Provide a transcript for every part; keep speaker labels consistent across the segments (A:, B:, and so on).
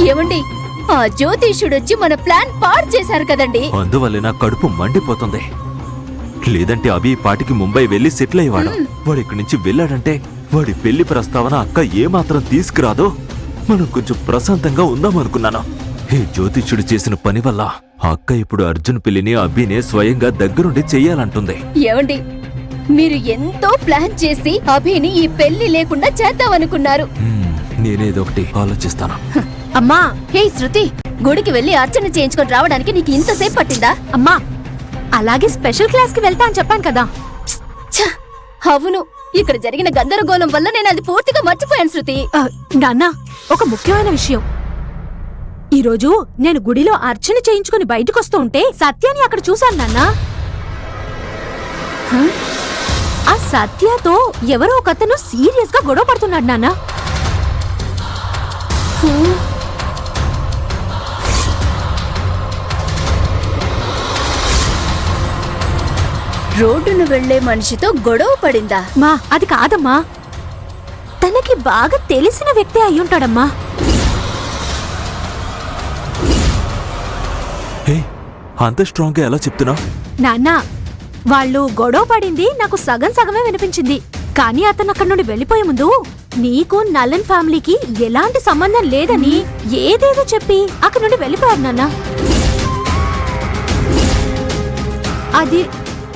A: ఏమండి, ఆ జ్యోతిష్యుడొచ్చి మన ప్లాన్ పాడు చేశారు కదండి.
B: అందువల్ల నా కడుపు మండిపోతుంది. లేదంటే అభి పాటికి ముంబై వెళ్లి సెటిల్ అయ్యేవాడు. వాడు ఇక్కడి నుంచి వెళ్ళాడంటే వాడి పెళ్లి ప్రస్తావన అక్క ఏమాత్రం తీసుకురాదో. మనం కొంచెం ప్రశాంతంగా ఉందామనుకున్నాను. ఈ జ్యోతిష్యుడు చేసిన పని వల్ల ఆ అక్క ఇప్పుడు అర్జున్ పెళ్లిని అభినే స్వయంగా దగ్గరుండి చెయ్యాలంటుంది.
A: ఏమండి, మీరు ఎంతో ప్లాన్ చేసి అభిని ఈ పెళ్లి లేకుండా చేద్దామనుకున్నారు.
B: నేనేదో ఒకటి ఆలోచిస్తాను.
A: అమ్మా, హే శృతి, గుడికి వెళ్లి అర్చన చేయించుకొని రావడానికి నీకు ఇంతసేపు పట్టిందా?
C: అమ్మా, అలాగే స్పెషల్ క్లాస్ కి వెళ్తా అని చెప్పాను కదా.
A: అవును, ఇక్కడ జరిగిన గందరగోళం వల్ల నేను అది పూర్తిగా మర్చిపోయాను శృతి.
C: నాన్న, ఒక ముఖ్యమైన విషయం. ఈరోజు నేను గుడిలో అర్చన చేయించుకుని బయటకొస్తూ ఉంటే సత్యాన్ని అక్కడ చూశాను నాన్న. ఆ సత్యతో ఎవరో ఒకతను సీరియస్ గా గొడవ పడుతున్నాడు నాన్న.
A: రోడ్డును వెళ్లే మనిషితో గొడవ పడిందా?
C: మా అది కాదమ్మా, తనకి బాగా తెలిసిన వ్యక్తే అయ్యుంటాడమ్మా.
B: అంత స్ట్రాంగ్ గా ఎలా చెప్తున్నావు?
C: నాన్న, వాళ్ళు గొడవ పడింది నాకు సగం సగమే వినిపించింది. కానీ అతను అక్కడి నుండి వెళ్లిపోయే ముందు నీకు నల్లన్ ఫ్యామిలీకి ఎలాంటి సంబంధం లేదని ఏదేదో చెప్పి అక్కడి నుండి వెళ్లిపోయారు నాన్న. అది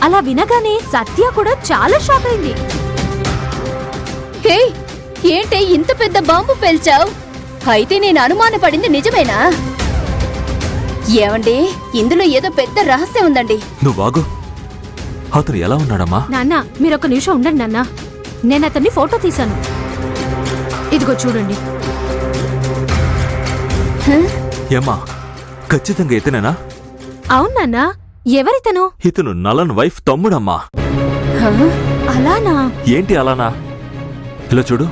C: అలా వినగానే సత్య కూడా చాలా షాక్ అయింది.
A: హే, ఏంటే ఇంత పెద్ద బాంబు పేల్చావు? అయితే నేను అనుమానపడింది నిజమేనా? ఏమండి, ఇందులో ఏదో పెద్ద రహస్యం ఉందండి.
B: నువ్వాగు. అతను ఎలా ఉన్నాడమ్మా?
C: నాన్న, మీరొక నిమిషం ఉండండి నాన్న. నేను అతన్ని ఫోటో తీశాను. ఇదిగో చూడండి.
B: ఏమ్మా, ఖచ్చితంగా ఇతనేనా?
C: అవును నాన్న. ఎవరితను?
B: ఇతను నలన్ వైఫ్ తమ్ముడమ్మా.
C: అలానా?
B: ఏంటి అలానా? ఇలా చూడు,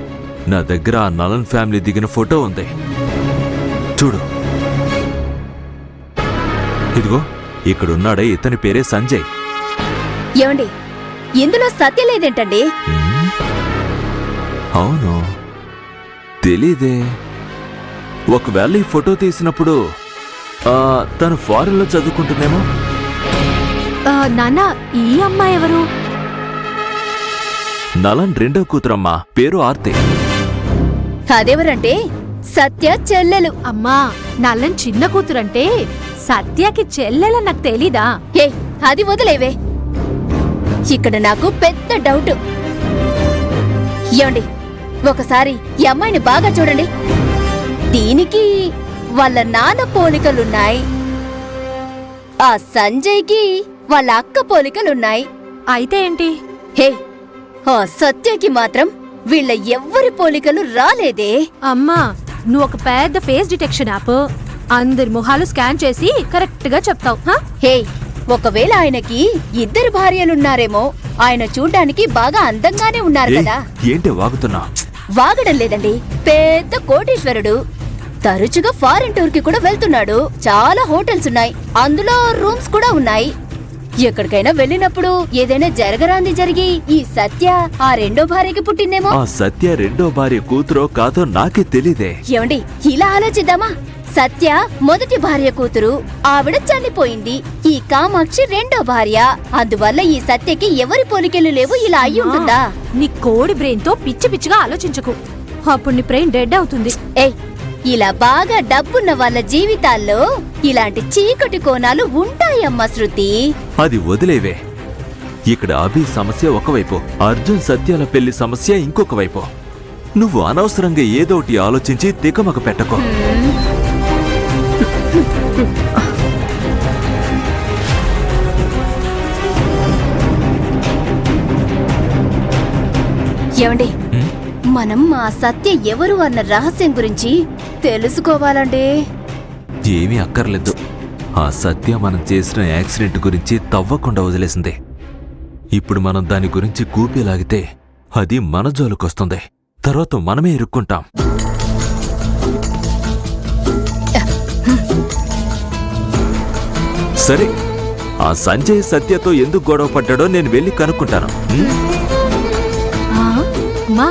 B: నా దగ్గర ఆ నలన్ ఫ్యామిలీ దిగిన ఫోటో ఉంది. చూడు, ఇదిగో ఇక్కడున్నాడే ఇతని పేరే సంజయ్.
A: ఏమండి, ఇందులో సత్య లేదేంటండి?
B: అవును, తెలీదే. ఒకవేళ ఈ ఫోటో తీసినప్పుడు తను ఫారెన్ లో చదువుకుంటుందేమో.
C: నాన్న, ఈ అమ్మాయి ఎవరు?
B: నలన్ రెండో కూతురమ్మా, పేరు ఆర్తి.
A: అదెవరంటే సత్య చెల్లెలు.
C: అమ్మా, నల్లన్ చిన్న కూతురంటే సత్యకి చెల్లెల నాకు తెలీదా?
A: ఏ, అది వదిలేవే. ఇక్కడ నాకు పెద్ద డౌట్. ఏమండి, ఒకసారి ఈ అమ్మాయిని బాగా చూడండి. దీనికి వాళ్ళ నాన్న పోలికలున్నాయి, ఆ సంజయ్కి వాళ్ళ అక్క పోలికలున్నాయి.
C: అయితే ఏంటి?
A: హే, ఆ సత్యకి మాత్రం వీళ్ళ ఎవ్వరి పోలికలు రాలేదే.
C: అమ్మా, నువ్వు ఒక పెద్ద ఫేస్ డిటెక్షన్ యాప్, అందరి మొహాలు స్కాన్ చేసి కరెక్ట్ గా చెప్తావు.
A: హే, ఒకవేళ ఆయనకి ఇద్దరు భార్యలున్నారేమో. ఆయన చూడ్డానికి బాగా అందంగానే ఉన్నారు కదా.
B: ఏంటి వాగుతున్నా?
A: వాగడం లేదండి, పెద్ద కోటీశ్వరుడు. తరచుగా ఫారెన్ టూర్ కి కూడా వెళ్తున్నాడు. చాలా హోటల్స్ ఉన్నాయి, అందులో రూమ్స్ కూడా ఉన్నాయి. ఎక్కడికైనా వెళ్ళినప్పుడు ఏదైనా జరగరాంది జరిగి ఈ సత్య ఆ రెండో భార్యకి పుట్టిందేమో.
B: ఆ సత్య రెండో భార్య కూతురో కాదో నాకే తెలీదే.
A: ఏమండి, ఇలా ఆలోచిద్దామా? సత్య మొదటి భార్య కూతురు, ఆవిడ చనిపోయింది. ఈ కామాక్షి రెండో భార్య. అందువల్ల ఈ సత్యకి ఎవరి పోలికలు లేవు. ఇలా అయ్యి ఉంటుందా?
C: నీ కోడి బ్రెయిన్ తో పిచ్చి పిచ్చిగా ఆలోచించకు, అప్పుడు నీ బ్రెయిన్ డెడ్ అవుతుంది.
A: ఏయ్, ఇలా బాగా డబ్బున్న వాళ్ళ జీవితాల్లో ఇలాంటి చీకటి కోణాలు ఉంటాయమ్మా శృతి.
B: అది వదిలేవే. ఇక్కడ అభి సమస్య ఒకవైపు, అర్జున్ సత్యాల పెళ్లి సమస్య ఇంకొక వైపు. నువ్వు అనవసరంగా ఏదోటి ఆలోచించి తికమక పెట్టకు.
A: ఏమండి, మనం ఆ సత్య ఎవరు అన్న రహస్యం గురించి తెలుసుకోవాలండి.
B: ఏమీ అక్కర్లేదు. ఆ సత్య మనం చేసిన యాక్సిడెంట్ గురించి తవ్వకుండా వదిలేసింది. ఇప్పుడు మనం దాని గురించి కూపేలాగితే అది మన జోలుకొస్తుంది. తర్వాత మనమే ఇరుక్కుంటాం. సరే, ఆ సంజయ్ సత్యతో ఎందుకు గొడవ పడ్డాడో నేను వెళ్ళి కనుక్కుంటాను.
C: మా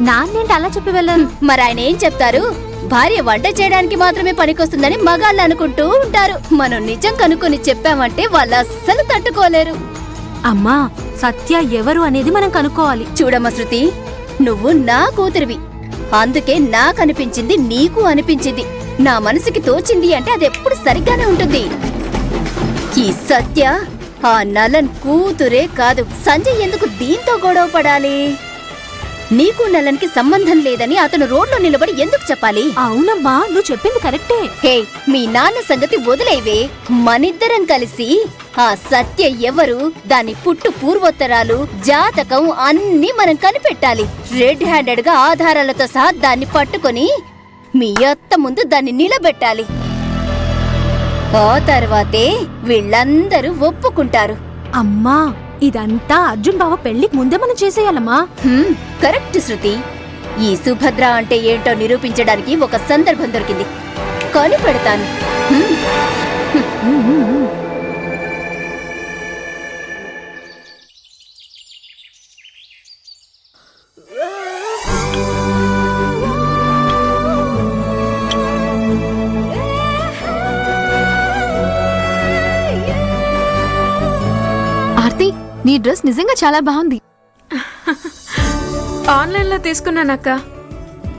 C: నాన్నేంటి అలా చెప్పి వెళ్ళాను?
A: మరి ఆయన ఏం చెప్తారు? భార్య వంట చేయడానికి మాత్రమే పనికొస్తుందని మగాళ్ళు అనుకుంటూ ఉంటారు. మనం నిజం కనుక్కొని చెప్పామంటే వాళ్ళు అస్సలు తట్టుకోలేరు.
C: అమ్మా, సత్య ఎవరు అనేది మనం కనుక్కోవాలి.
A: చూడమ్మ శృతి, నువ్వు నా కూతురివి. అందుకే నాకనిపించింది నీకు అనిపించింది. నా మనసుకి తోచింది అంటే అది ఎప్పుడు సరిగ్గానే ఉంటుంది. ఈ సత్య ఆ నలన్ కూతురే కాదు. సంజయ్ ఎందుకు దీంతో గొడవ పడాలి? నీకు నలన్కి సంబంధం లేదని అతను రోడ్లో నిలబడి ఎందుకు చెప్పాలి?
C: అవునమ్మా, నువ్వు చెప్పింది కరెక్టే.
A: హే, మీ నాన్న సంగతి వదిలేవే. మనిద్దరం కలిసి ఆ సత్య ఎవరు, దాని పుట్టు పూర్వోత్తరాలు, జాతకం అన్నీ మనం కనిపెట్టాలి. రెడ్ హ్యాండెడ్ గా ఆధారాలతో సహా దాన్ని పట్టుకొని మీ అత్త ముందు దాన్ని నిలబెట్టాలి. ఆ తర్వాతే వీళ్ళందరూ ఒప్పుకుంటారు.
C: అమ్మా, ఇదంతా అర్జున్ బావ పెళ్లికి ముందే మనం చేసేయాలమ్మా.
A: కరెక్ట్ శృతి. ఈ సుభద్ర అంటే ఏంటో నిరూపించడానికి ఒక సందర్భం దొరికింది. కనిపెడతాను.
D: ఆర్తి, నీ డ్రెస్ నిజంగా చాలా బాగుంది.
E: ఆన్లైన్లో తీసుకున్నానక్క.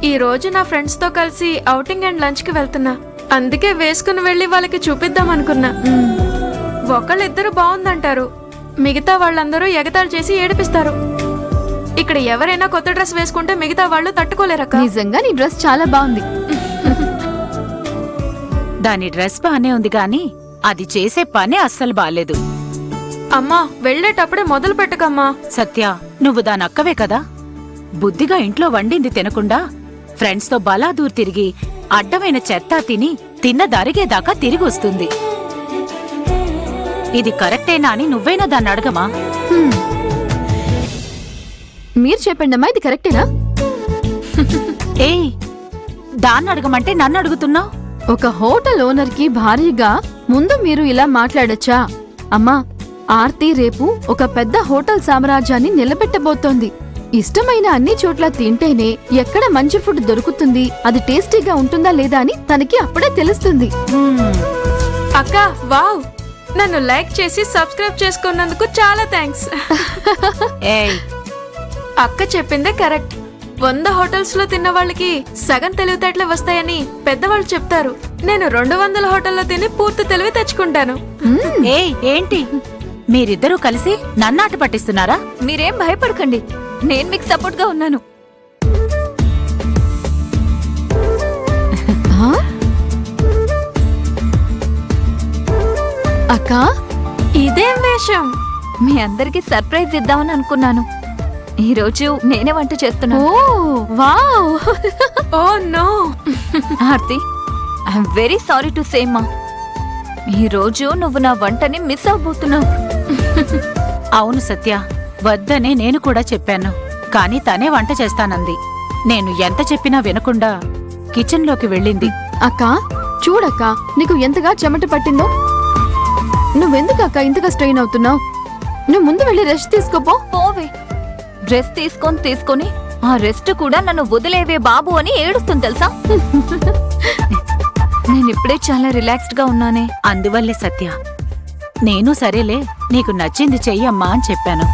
E: ఈ రోజు నా ఫ్రెండ్స్తో కలిసి ఔటింగ్ అండ్ లంచ్కి వెళ్తున్నా. అందుకే వేసుకుని వెళ్ళి వాళ్ళకి చూపిద్దాం అనుకున్నా. ఒకళ్ళిద్దరు బాగుందంటారు, మిగతా వాళ్ళందరూ ఎగతాళి చేసి ఏడిపిస్తారు. ఇక్కడ ఎవరైనా కొత్త డ్రెస్ వేసుకుంటే మిగతా వాళ్ళు తట్టుకోలేరక్క.
D: నిజంగా నీ డ్రెస్ చాలా బాగుంది.
F: దాని డ్రెస్ బానే ఉంది గాని అది చేసే పని అస్సలు బాలేదు.
E: అమ్మా, వెళ్ళేటప్పుడే మొదలు పెట్టకమ్మా.
F: సత్య, నువ్వు దాని అక్కవే కదా. బుద్ధిగా ఇంట్లో వండింది తినకుండా ఫ్రెండ్స్తో బలాదూర్ తిరిగి అడ్డమైన చెత్త తిని తిన్న దరిగేదాకా తిరిగి వస్తుంది. ఇది కరెక్టేనా అని నువ్వైనా దాన్ని అడగమా?
D: మీరు చెప్పండమ్మా, ఇది కరెక్టేనా?
F: ఏయ్, దాన్ని అడగమంటే నన్ను అడుగుతున్నావు?
D: ఒక హోటల్ ఓనర్ కి భారీగా ముందు మీరు ఇలా మాట్లాడొచ్చా? అమ్మా, ఆర్తి రేపు ఒక పెద్ద హోటల్ సామ్రాజ్యాన్ని నిలబెట్టబోతోంది. ఇష్టమైన అన్ని చోట్ల తింటేనే ఎక్కడ మంచి ఫుడ్ దొరుకుతుంది, అది టేస్టీగా ఉంటుందా లేదా అని తనకి అప్పుడే తెలుస్తుంది.
E: అక్క, వావ్! నన్ను లైక్ చేసి సబ్స్క్రైబ్ చేసుకున్నందుకు చాలా థ్యాంక్స్.
F: ఏయ్,
E: అక్క చెప్పిందే కరెక్ట్. 100 హోటల్స్ లో తిన్న వాళ్ళకి సగం తెలివితేటలే వస్తాయని పెద్దవాళ్ళు చెప్తారు. నేను 200 హోటల్లో తిని పూర్తి తెలివి తెచ్చుకుంటాను.
F: ఏయ్, ఏంటి మీరిద్దరూ కలిసి నన్నాట పట్టిస్తున్నారా?
A: మీరేం భయపడకండి, నేను మీకు సపోర్ట్ గా ఉన్నాను.
D: ఆ? అక్క,
E: ఇదేం వేషం?
A: మీ అందరికి సర్ప్రైజ్ ఇద్దామని అనుకున్నాను. ఈ రోజు నేనే వంట చేస్తున్నాను.
D: Oh wow!
E: Oh no!
A: Aarti, I'm very sorry to say మా, ఈ రోజు నువ్వు నా వంటని మిస్ అవబోతున్నావు.
F: అవును సత్య, వద్దనే నేను కూడా చెప్పాను. కాని తనే వంట చేస్తానంది. నేను ఎంత చెప్పినా వినకుండా కిచెన్లోకి వెళ్ళింది.
D: అక్క చూడక్క, నీకు ఎంతగా చెమట పట్టిందో. నువ్వెందుకు అక్క ఇంతగా స్ట్రెయిన్ అవుతున్నావు? నువ్వు ముందు వెళ్ళి రెస్ట్ తీసుకోపో.
A: పోవే, రెస్ట్ తీసుకొని ఆ రెస్ట్ కూడా నన్ను వదిలేవే బాబు అని ఏడుస్తుంది తెలుసా. నేను ఇప్పుడే చాలా రిలాక్స్డ్ గా ఉన్నానే.
F: అందువల్లే సత్య, నేను సరేలే నీకు నచ్చింది చెయ్యమ్మా అని చెప్పాను.